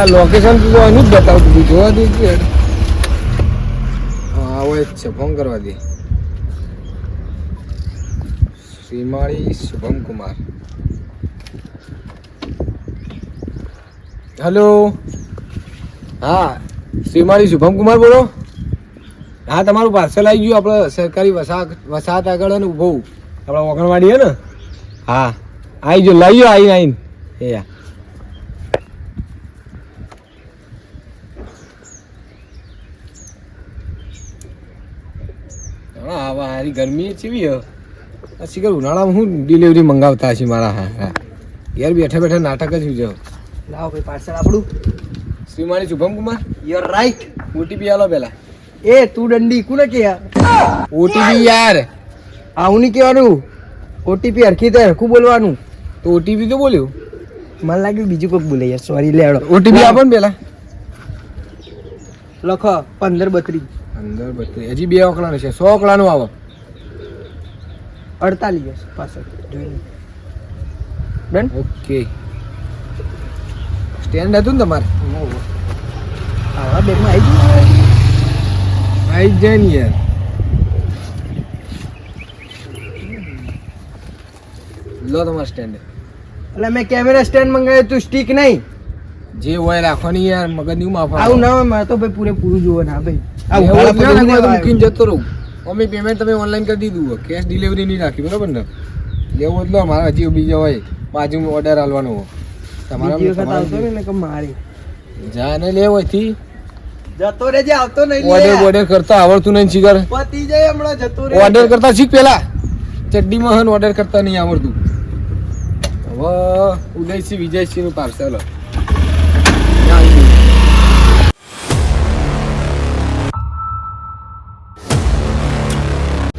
Location તો એનું જ બતાવતું હતું, જોવા દે કે આવો જ છે, ફોન કરવા દે. શ્રીમાળી શુભમ કુમાર. હેલો, હા શ્રીમાળી શુભમ કુમાર બોલો. હા તમારું પાર્સલ આવી ગયું આપણે સરકારી વસાહત આગળ ને ઊભું આપણે ઓગણવાડી હે ને. હા આવી ગયો, લઈ ગયો આવીને એ હા હારી ગરમી ચીવી હે કર ઉનાળામાં હું ડિલિવરી મંગાવતા હશે મારા. હા હા યાર બેઠા બેઠા નાટક જ જો. લાવો ભાઈ પાર્સલ આપણું. Shrimali Shubham Kumar. You are right. OTP આલો પેલા. એ તું દંડી કોને કે યાર ઓટીપી યાર આવું નહીં કહેવાનું. ઓટીપી હરખી તો હરખું બોલવાનું. તો ઓટીપી તો બોલ્યું, મને લાગ્યું બીજું કોઈક બોલે યાર. સોરી લે હેડો. ઓટીપી આપો ને પેલા. લખો 1532. 1532 હજી 2 આંકડાનું છે, 100 આંકડાનું આવે. 48 પાછળ જોઈને ડન. ઓકે સ્ટેન્ડ હતું ને તમારે? આવા બેગમાં આવી ગયું. આવી જ જાય ને યાર. લો તમારે સ્ટેન્ડ. એટલે મેં કેમેરા સ્ટેન્ડ મંગાવ્યું, તું સ્ટીક નહીં. જે હોય રાખવાની યાર, મગજ નહીં માફા. આવું ના હોય, મારે તો ભાઈ પૂરેપૂરું જોવો ના ભાઈ. મૂકીને જતો રહું. અમે પેમેન્ટ તમે ઓનલાઈન કરી દીધું, કેશ ડિલિવરી નહીં રાખી, બરાબર ને? લેવું એટલે મારા હજી બીજા હોય બાજુમાં ઓર્ડર આલવાનો હોય તમારા. મારી જાને લે હોયથી જતો રે, જે આવતો નહીં. ઓર્ડર કરતા આવડતું નહીં શીખર. પતી જાય હમણાં, જતો રે. ઓર્ડર કરતા શીખ પેલા. ચડ્ડીમાં હન ઓર્ડર કરતા નહીં આવડતું. હવે ઉદયસિંહ વિજયસિંહ નું પાર્સલ.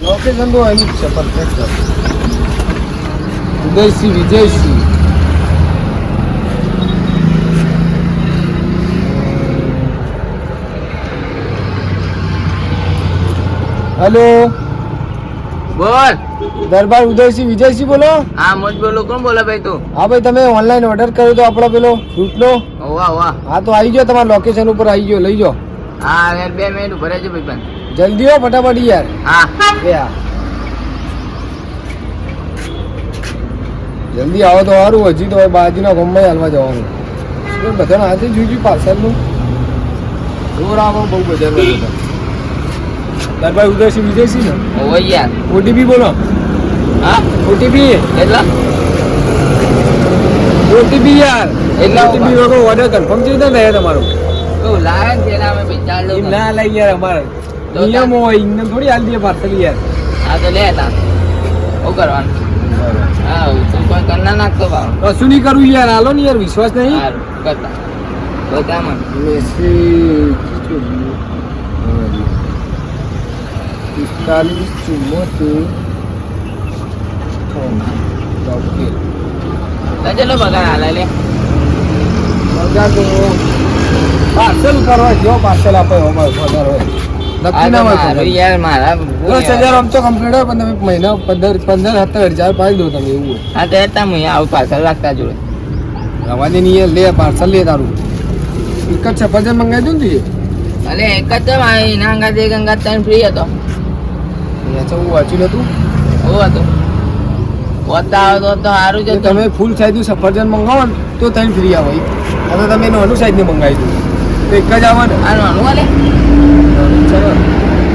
લોકેશન તો અહીં જ છે, પરફેક્ટ. ઉદયસિંહ વિજયસિંહ. હેલો બોલ. દરબાર ઉદયસિંહ વિજયસિંહ બોલો. હા મોજ બોલો. કોણ બોલે ભાઈ તું? હા ભાઈ, તમે ઓનલાઈન ઓર્ડર કર્યો તો આપણો પેલો ફ્રૂટનો. વાહ વાહ. હા તો આવી જાઓ, તમારા લોકેશન ઉપર આવી જાઓ, લઈ જાઓ. હા યાર 2 મિનિટ ઉભા રહેજો ભાઈ પણ. જલ્દી હો, ફટાફટ યાર. હા જલ્દી આવો તો સારું. હજી તો બાજુના ગામમાં હાલવા જવાનું. બધાને આજે જોઈશું પાર્સલનું. જોર આવો બહુ બજારમાં. દરબાર ઉદયસિંહ વિજયસિંહ ને? ઓય યાર. ઓટીપી બોલો. હા ઓટીપી એટલા ઓટીપી યાર. એટલા ઓટીપી વગર ઓર્ડર કન્ફર્મ છે ને તમારો? તો લાગે છે ને અમે વિચાર લો. એમ ના લઈ યાર, અમારે નિયમ હોય, એમને થોડી હાલ દે પાર્સલ યાર. હા તો લે તા શું કરવાનું? હા તું કોઈ કરના નાખતો ભાવ. કશું નહીં કરવું યાર, હાલો ને યાર, વિશ્વાસ નહીં. સારું કરતા બધામાં મેસેજ 45 74. ચલો બગાડ હાલે લે. પાર્સલ કરવા જો પાર્સલ આપે વધારે હોય નક્કી ના હોય યાર. મારા 10,000 આમ તો કમ્પ્લીટ હોય, પણ તમે મહિના 15-17,000 પાડી દો તમે એવું હોય. હા તો એટલા હું આવું પાછળ રાખતા જોડે રવા દે નહીં લે પાર્સલ લે તારું. એક જ સફરજન મંગાવી દઉં ને. અલે એક જ એના અંગાત એક અંગાત ટાઈમ ફ્રી હતો. હું વાંચ્યું નતું. એવું હતું. પોતા આવે તો સારું છે. તમે ફૂલ સાઈઝનું સફરજન મંગાવો ને તો તમે ફ્રી આવે. હવે તમે નાનું સાઈઝનું મંગાવી દો તો એક જ આવે ને. આ નાનું વાલે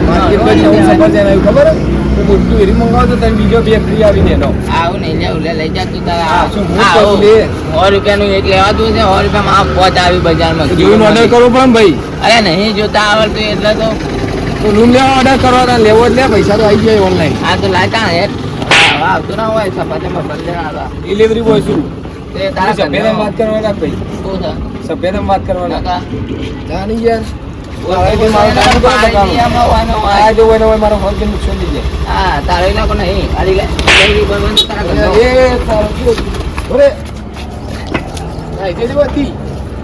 માર્કેટમાં જેવું સફરજન આવ્યું ખબર હે? તો મોટું એરી મંગાવો તો તમે બીજો 2 ફ્રી આવીને એનો. આવું નહીં લે લઈ જા તું તારા. હા, શું હું કરું લે? 100 રૂપિયાનું એક લેવા દઉં છે. 100 રૂપિયામાં આ પોચ આવી બજારમાં. જોઈને ઓર્ડર કરવો પડે ને ભાઈ. અરે નહીં જોતા આવડતું એટલે તો રૂમ લેવા ઓર્ડર કરવાના, લેવો જ લે, પૈસા તો આવી જાય ઓનલાઈન. આ તો લાગતા ને આવતું ના હોય સફાજમાં બંધ આવતા ડિલિવરી બોય શું તે તારા સભ્યતામાં વાત કરવાના ભાઈ. શું છે સભ્યતામાં વાત કરવાના. કાકા જાણી યાર હા જો હોય મારો ફોન કે નુકસાન થઈ જાય. તારો એ લોકો નહીં આલી લે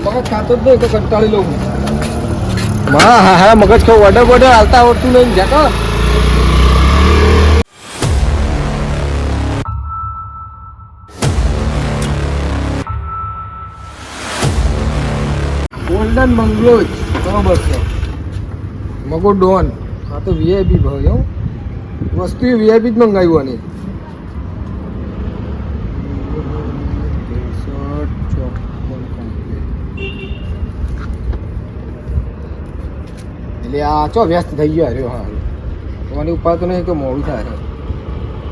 મગજ ખાતો જ નહીં તો કંટાળી લઉં. હા મગજ ખાવ ઓર્ડર બોર્ડર હાલતા આવડતું નહીં જતો. ગોલ્ડન બંગલો જ બરોબર છે. મગો ડોન આ તો વીઆઈપી ભાઈ હો, વસ્તુ વીઆઈપી જ મંગાવ્યું આને. એટલે આ ચો વ્યસ્ત થઈ ગયો અરે હા તમારી ઉપર તો નહીં તો મોડું થાય.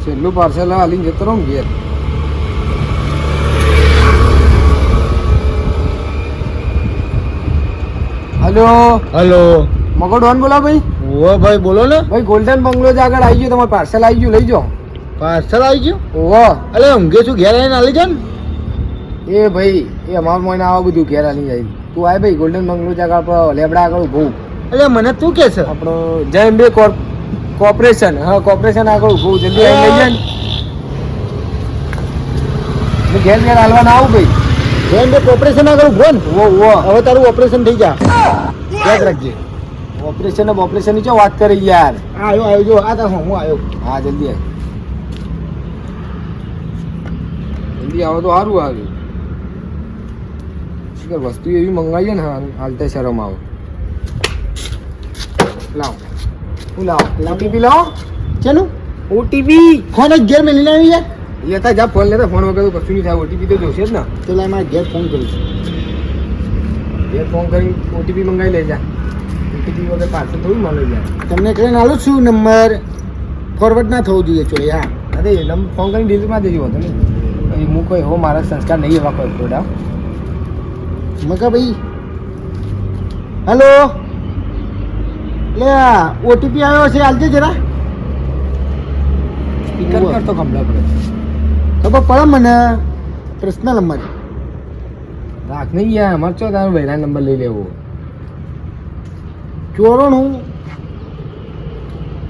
છેલ્લું પાર્સલ હાલીને જતો રહું ઘેર. Hello hello. મગો ડોન બોલો ભાઈ. ઓ ભાઈ બોલો ને. ભાઈ ગોલ્ડન બંગલો જ આગળ આવી ગયો, તમારું પાર્સલ આવી ગયું, લઈ જાઓ. પાર્સલ આવી ગયું? ઓહો અલે ઊંઘે છું, ઘેર આવીને આલી જાન. એ ભાઈ એ અમારું મોઈને આવા બધું ઘેર આલી જાય. તું આય ભાઈ ગોલ્ડન બંગલો જ આગળ આપણો લેબડા આગળ ઉભું. અલે મને તું કે છે આપણો જય અંબે કોર્પોરેશન. હા કોર્પોરેશન આગળ ઉભું, જલ્દી આવી લઈ જાય ને. હું ઘેર ઘેર હાલવાના આવું ભાઈ. જેમ બે કોર્પોરેશન આગળ ઉભો ને. ઓ હવે તારું ઓપરેશન થઈ જા, યાદ રાખજે. ઓપરેશન ઓપરેશન ની ચો વાત કરી યાર. આવ્યો જો આ તા હું આવ્યો. હા જલ્દી આવ, જલ્દી આવો તો સારું આવ્યું. શું કે વસ્તુ એવી મંગાવીએ ને હાલતે શરમ આવો. લાવો હું લાવો ઓટીપી લાવો. ચેનું ઓટીપી ફોન જ ઘેર મેલીને આવી યાર. લેતા જા, ફોન લેતા, ફોન વગર તો કશું નહીં થાય. ઓટીપી તો જોશે જ ને. તો લાય મારે ઘેર ફોન કરું છું. ઘેર ફોન કરી ઓટીપી મંગાવી લેજા. ઓટીપી વગર પાર્સલ થોડું મળે યાર. તમને કહીને આલું છું નંબર ફોરવર્ડ ના થવું જોઈએ ચોરી. હા અરે નંબર ફોન કરીને ડિલીટમાં દેજો હતો ને. પછી હું કોઈ હો મારા સંસ્કાર નહીં એવા કોઈ થોડા. મકા ભાઈ હેલો. લે ઓટીપી આવ્યો છે, આલજે જરા. સ્પીકર કરતો કમલા પડે. ખબર પડે મને. પર્સનલ નંબર રાખ નહીં યાર, અમારે ચો તારો બહેરા નંબર લઈ લેવો. 94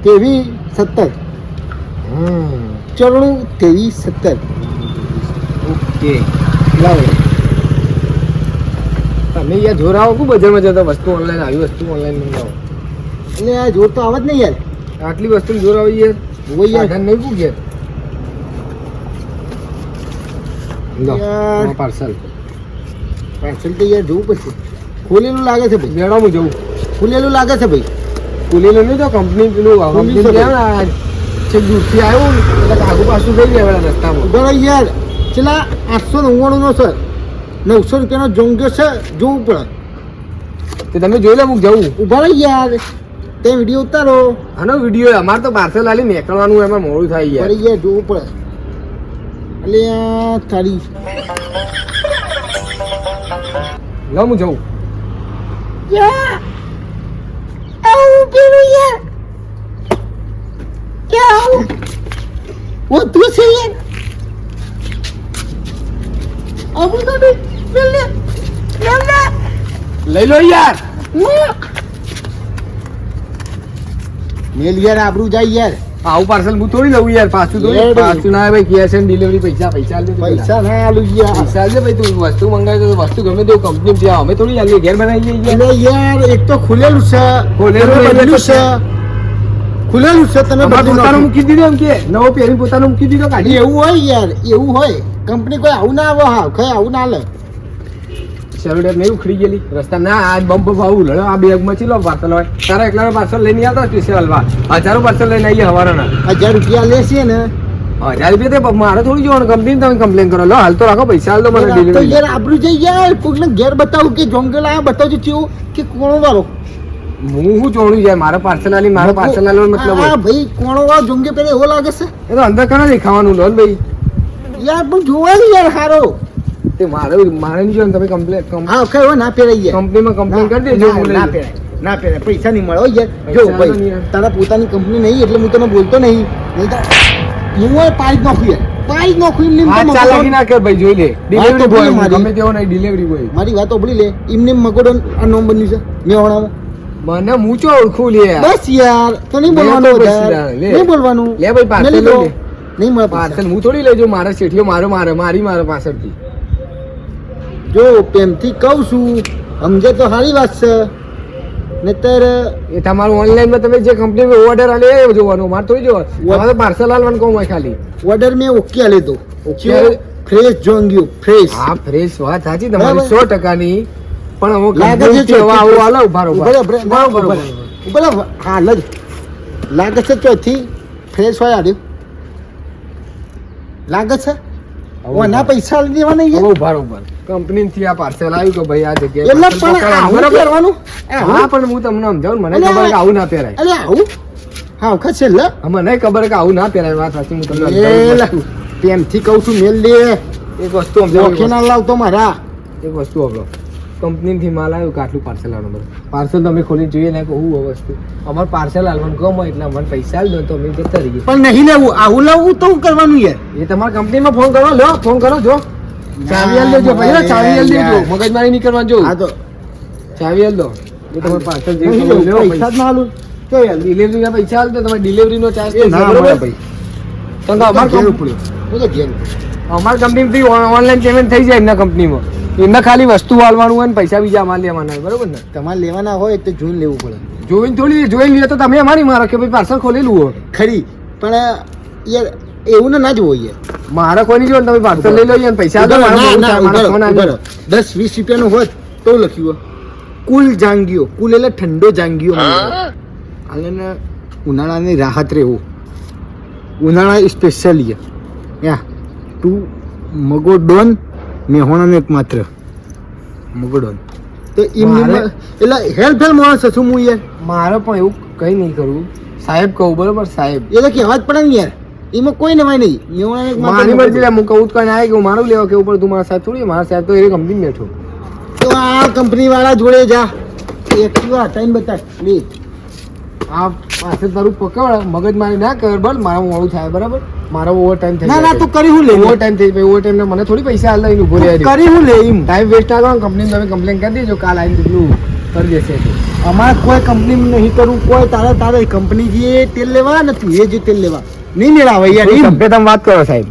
23 17. 94 23 17. ઓકે લાવો. તમે યાર જોર આવો ખૂબ બજારમાં જતા વસ્તુ ઓનલાઈન આવી વસ્તુ ઓનલાઈન મંગાવો. એટલે આ જોર તો આવે જ નહીં યાર. આટલી વસ્તુ જોર આવી યાર. હોય યાર. સાધન નહીં પૂછે. યાર. પાર્સલ પાર્સલ તો યાર જોવું પડશે. ખોલેલું લાગે છે ભાઈ. મેળો હું જવું. ખુલેલું લાગે છે ભાઈ. ખુલેલું નહીં તો કંપની પેલું કંપની છે કહેવાય ને આ છેક દૂરથી આવ્યું ને એટલે આગુ પાછું થઈ ગયા રસ્તામાં. બરાબર યાર. છેલ્લા 899 નો છે, 900 રૂપિયાનો જોંગ્યો છે, જોવું પડે. તો તમે જોઈ લો હું જવું. ઉભા રહી યાર, તે વિડીયો ઉતારો. આનો વિડીયો અમારે તો પાર્સલ આલી નીકળવાનું એમાં મોડું થાય યાર. ફરી યાર જોવું પડે. એટલે આ તારી લો હું જવું. યાર આવું પેલું યાર યાર ઓ તું છે યાર. આવું તો બે પેલે લઈ લો યાર. મેલ યાર આબરૂ જાય યાર. આવું પાર્સલ હું થોડી લઉં યાર. પાછું તો યાર. પાછું ના ભાઈ કેશ ઓન ડિલિવરી પૈસા આલજો તું પૈસા પેલા. ના આલું યાર. પૈસા આલજે ભાઈ. તું વસ્તુ મંગાવી તો વસ્તુ ગમે તે કંપની ત્યાં અમે થોડી આલીએ, ઘેર બનાવીએ યાર. એટલે યાર એક તો ખુલેલું છે, ખુલેલું તમે એટલે બદલ્યું તો છે. ખુલેલું છે તમે અમારે બદલી પોતાનું નાખ્યું. મૂકી દીધું એમ કે નવો પહેરી પોતાનું મૂકી દીધો કાઢી. એવું હોય યાર, એવું હોય. કંપની કોઈ આવું ના આવે. હા કઈ આવું ના લે. શરૂ નહીં ઉખડી ગયેલી રસ્તા ના. આ બમ્પ ભાવ લડો આ બેગમાં ચીલો પાર્સલ હોય. તારા એકલાનો પાર્સલ લઈને આવતા સ્પેશિયલ હલવા હજારો પાર્સલ લઈને આવીએ હવાના. 1000 રૂપિયા લેશે ને. 1000 રૂપિયા તો મારે થોડી જોવાનું. કંપની તમે કમ્પ્લેન કરો. લો હાલ તો રાખો, પૈસા હાલ તો મને તો ડિલિવરી. યાર આબરૂ જઈ યાર. કોકને ઘેર બતાવું કે જોંગલ આયા બતાવજો ચેવું કે કોણો વાળો. હું શું જોણું યાર. મારા પાર્સલ આલી મારા પાર્સલ આલવાનો મતલબ હા હોય. ભાઈ કોણો વાળો જોંગે પેલે એવો લાગે છે એ તો અંદર કના દેખાવાનું લો ભાઈ. યાર. પણ જોવાનું યાર હારો. તે મારે નહીં જોવાનું. તમે કમ્પ્લેન હા કઈ હોય ના પહેરાય યાર. કંપનીમાં કમ્પ્લેન કરી દેજો. ના, હું લઈ ના લઉં. પહેરાય. ના પહેરાય. પૈસા નહીં મળે હો યાર. પૈસા જો ભાઈ નહીં યાર. તારા પોતાની કંપની નહીં એટલે હું તને બોલતો નહીં. નહીં તો હું હોય પાડી જ નાખું યાર. પાડી જ નાખું એમને એમ તો હાથ ચાલાકી ના કર ભાઈ. જોઈ લે ડિલિવરી તો બોય. મારી. ગમે તેવો નહીં ડિલિવરી બોય. મારી વાત ઓબળી લે. એમને મગોડો આ નોમ બન્યું છે મેવાણામાં. મને મૂચો ઓળખું લે. બસ યાર તો નહીં લે બોલવાનું તો વધારે. પછી લે. નહીં બોલવાનું. લે ભાઈ પાર્સલ મેલી દો. લઈ લે. નહીં મળે પાર્સલ પાર્સલ. હું થોડી લેજો. મારા શેઠિયો મારે પાછળથી. જો પ્રેમથી કહું છું સમજે તો સારી વાત છે. નહીતર એ તમારું ઓનલાઈન માં તમે જે કંપની ઓર્ડર આલે એ જોવાનું. મારે થોડી જોવાનું. તમારે પાર્સલ આલવાનું કહું હોય ખાલી. ઓર્ડર મેં ઓકે આલે તો Okay. ફ્રેશ જોંગ્યું ફ્રેશ. હા ફ્રેશ વાત સાચી તમારી બરાબર. 100%ની. પણ હું લાગે છે કંપનીથી હવે આવું હાલો, ઉભા રહો, ઉભા રહો. બરાબર હાલ જ લાગે છે ચોથી ફ્રેશ હોય આવ્યું લાગે છે ઓના પૈસા લઈ દેવાના હવે યાર. ઉભા રહો, ઉભા રહો. કંપનીથી આ પાર્સલ આવ્યું કે ભાઈ આ જગ્યાએ એટલે પાર્સલ પણ પકડાય. આવું બરાબર? કરવાનું હા પણ હું તમને સમજાવું ને, મને અલ્યા. ખબર કે આવું ના પહેરાય. અરે આવું હા વખત છે લે મને ખબર કે આવું ના પહેરાય. વાત સાચી, હું તમને એ સમજાવું લા, વસ્તુ. પ્રેમથી કહું છું મેલ લે એક વસ્તુ સમજાવું, ઓળખી ના લાવતો મારા એક વસ્તુ આપણો કંપનીથી માલ આવ્યું કે આટલું પાર્સલ આવવાનું બધું. પાર્સલ તમે ખોલી જોઈએ ને કે હું આ વસ્તુ અમારે પાર્સલ આવવાનું ગમે એટલે અમને પૈસા આલ દો તો અમે જતા રહીએ. પણ નહીં લેવું આવું લાવવું તો હું કરવાનું યાર એ તમારા કંપનીમાં ફોન કરો, લો ફોન કરો, જો ચાવી આલ દેજો ભાઈ, હો, ચાવી આલ દેજો, મગજમારી નહીં કરવાની. જો હા તો ચાવી આલ દો, જો તમારે પાર્સલ જે નહીં લેવું લેવું, લેવો પૈસા જ પૈસા. ના આલું તો યાર ડિલિવરીના પૈસા આલ દો, તમારે ડિલિવરીનો ચાર્જ એ ના મળે બરોબર. ભાઈ. કેમ કે અમારી ઘેર કંપની- ઉપડ્યો. હું તો ઘેર અમારી કંપનીથી ઓનલાઈન પેમેન્ટ થઈ જાય એમના કંપનીમાં. એમને ખાલી વસ્તુ આલવાનું હોય ને પૈસા બીજા અમારે લેવાના હોય, બરોબર ને? તમારે લેવાના હોય તો જોઈને લેવું પડે જોઈને થોડી જોઈને લે તો તમે અમારી મારો કે ભાઈ પાર્સલ ખોલેલું હોય. ખરી પણ યાર એવું ના જ હોય યાર મારે કોઈ નહીં જોવે, તમે પાર્સલ લઈ લો અને પૈસા આલ દો. મારે બહુ થાય, મારા ફોન આવી ગયો. 10-20 રૂપિયાનું હોત તો લખ્યું હોય. કુલ જાંગીઓ કુલ એટલે ઠંડો જાંગીઓ અને ને ઉનાળાની રાહત રહેવું ઉનાળા સ્પેશિયલી યા તું મગો ડોન મેહોણાનો એક માત્ર મગો ડોન તો મારે- એટલે હેલ્પ માણસ છું હું યાર મારે પણ એવું કંઈ નહીં કરવું, સાહેબ કહું, બરોબર સાહેબ. એ તો કહેવા જ પડે ને યાર એમાં કોઈ નવાય નહીં મેહોણાનો એક માત્ર મારી મગો મરજી લે, હું કહું તો કઈ આવે કે હું મારું લેવા કેવું પડે, તું મારા સાહેબ થોડી, મારા સાહેબ તો એ કંપની બેઠો. તો આ કંપની વાળા જોડે જા એક્ટિવા હટાઈને બતાવ લે આ પાસે તારું પકડ, મગજમારી ના કર, બરાબર? મારા મોડું થાય, બરાબર? મારો ઓવર ટાઈમ થઈ ના ના તું કરી હું લે ઓવર ટાઈમ થઈ જાય, ઓવર ટાઈમ મને થોડી પૈસા હાલ દઈને ઉભો રહ્યા. કરી હું લે એમ ટાઈમ વેસ્ટ ના કરો, કંપની તમે કમ્પ્લેન કરી દેજો, કાલ આવીને કેટલું કરી દેશે એ તો. અમારે કોઈ કંપની નહીં કરવું કોઈ તારે કંપની જે તેલ લેવા ને તું એ જે તેલ લેવા નહીં મેળાવે યાર એમ સભ્યતામાં વાત કરો સાહેબ.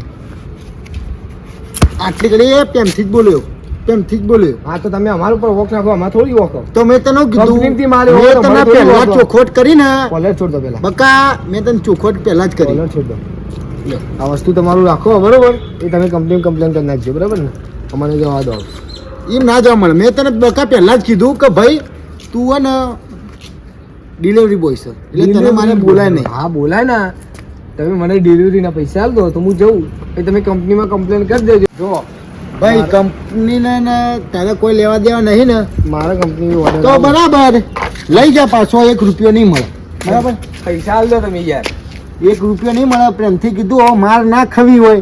આટલી ઘડી પ્રેમથી જ બોલ્યો પ્રેમથી જ બોલ્યો હા તો તમે અમારા ઉપર વોક નાખો, અમારે થોડી વોક. તો મેં તને કંપનીથી કીધું માલ એવો મેં તો તને મારે થોડી પહેલા વાપરવા. ચોખવટ કરી ને કોલર છોડ દો પેલા, બકા મેં તને ચોખવટ પહેલા જ કરી કોલર છોડ દો. આ વસ્તુ તમારું રાખો, બરોબર? એ તમે કંપની કમ્પ્લેન કરી નાખજો, બરાબર ને? અમને જવા દો. એમ ના જવા મળે મેં તને બકા પહેલા જ કીધું કે ભાઈ તું હે ને ડિલિવરી બોય છે એટલે તને મારે બોલાય નહીં હા બોલાય ને, તમે મને ડિલિવરીના પૈસા આલ દો તો હું જઉં, પછી તમે કંપનીમાં કમ્પ્લેન કરી દેજો. જો ભાઈ કંપનીને ને તારે કોઈ લેવા દેવા નહીં ને મારા કંપની તો બરાબર લઈ જા પાછો 1 રૂપિયો નહીં મળે બરાબર પૈસા આલ દો તમે યાર. 1 રૂપિયો નહીં મળે પ્રેમથી કીધું હવે માર ના ખવી હોય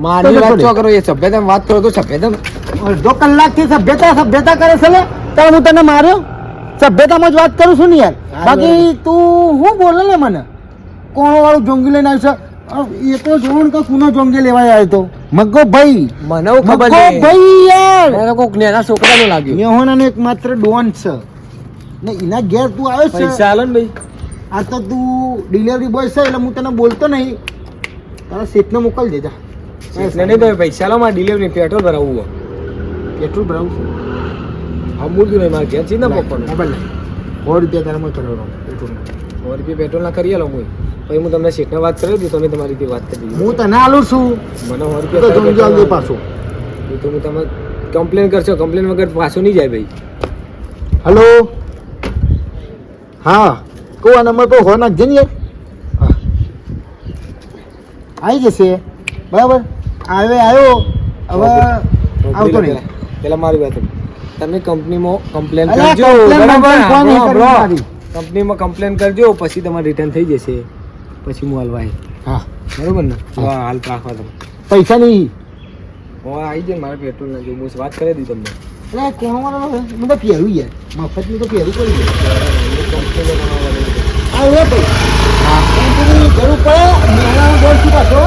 મારી તો વાત પડે. શું કરો, એ સભ્યતામાં વાત કરો તો સભ્યતા. અડધો કલાકથી સભ્યતા કરે છે લે તારે હું તને માર્યો સભ્યતામાં જ વાત કરું છું ને યાર હા, બાકી તું હું બોલે ને મને કોણ વાળું જોંગી લઈને આવ્યો છે એ તો જોણ કે કુનો જોંગી લેવા આવ્યો તો મગ્ગો ભાઈ મને એવું ખબર મગ્ગો નહીં. ભાઈ યાર મને કોક નાના છોકરાનું લાગ્યું. મેહોણાનો એક માત્ર ડોન છે ને એના ઘેર તું આવ્યો છે પૈસા આલો ને ભાઈ. આ તો તું ડિલિવરી બોય છે એટલે હું તને બોલતો નહીં તારા શેઠને મોકલ દેજા એટલે નહીં તો પૈસા લો, મારે ડિલિવરી પેટ્રોલ ભરાવવું હોય. પેટ્રોલ ભરાવું આ મૂળતું નહીં, મારે ઘેર છે ને પપ્પાનું. મોબાઈલ 100 રૂપિયા તારા માં કરવાનો પેટ્રોલ 100 રૂપિયા પેટ્રોલ ના કરી આલો હું. પછી હું તમને શેઠને વાત કરી દઉં, તમે તમારી રીતે વાત કરી દીધી. હું તને આલું છું મને 100 તું તો જોઈ રૂપિયા આવજે પાછો એ તો હું તમે કમ્પ્લેન કરશો, કમ્પ્લેન વગર પાછો નહીં જાય ભાઈ. હલો હા કહું આ નંબર પર હો નાખજે ને યાર હા આવી જશે બરાબર આવ્યો હવે આવતો નહીં પેલા મારી વાત સાંભળો. તમે કંપનીમાં કમ્પ્લેન અલ્યા, કરજો, complain બરાબર? બંધ કોણ નહીં બ્રો, કરી બ્રો. મારી? કંપનીમાં કમ્પ્લેન કરજો, પછી તમારે રિટર્ન થઈ જશે, પછી હું હલવાય, હા બરોબર ને? હા. હા, હાલ રાખવા તમે. પૈસા નહીં હું આવી જાય મારે પેટ્રોલ ના જોવું, હું વાત કરી દીધી તમને. અરે કોણ વાળો હું તો પહેરું યાર મફતનું તો પહેરું કરી કંપનીમાં આ એ ભાઈ હા જરૂર પડે મેળાનો દોર શું પાછો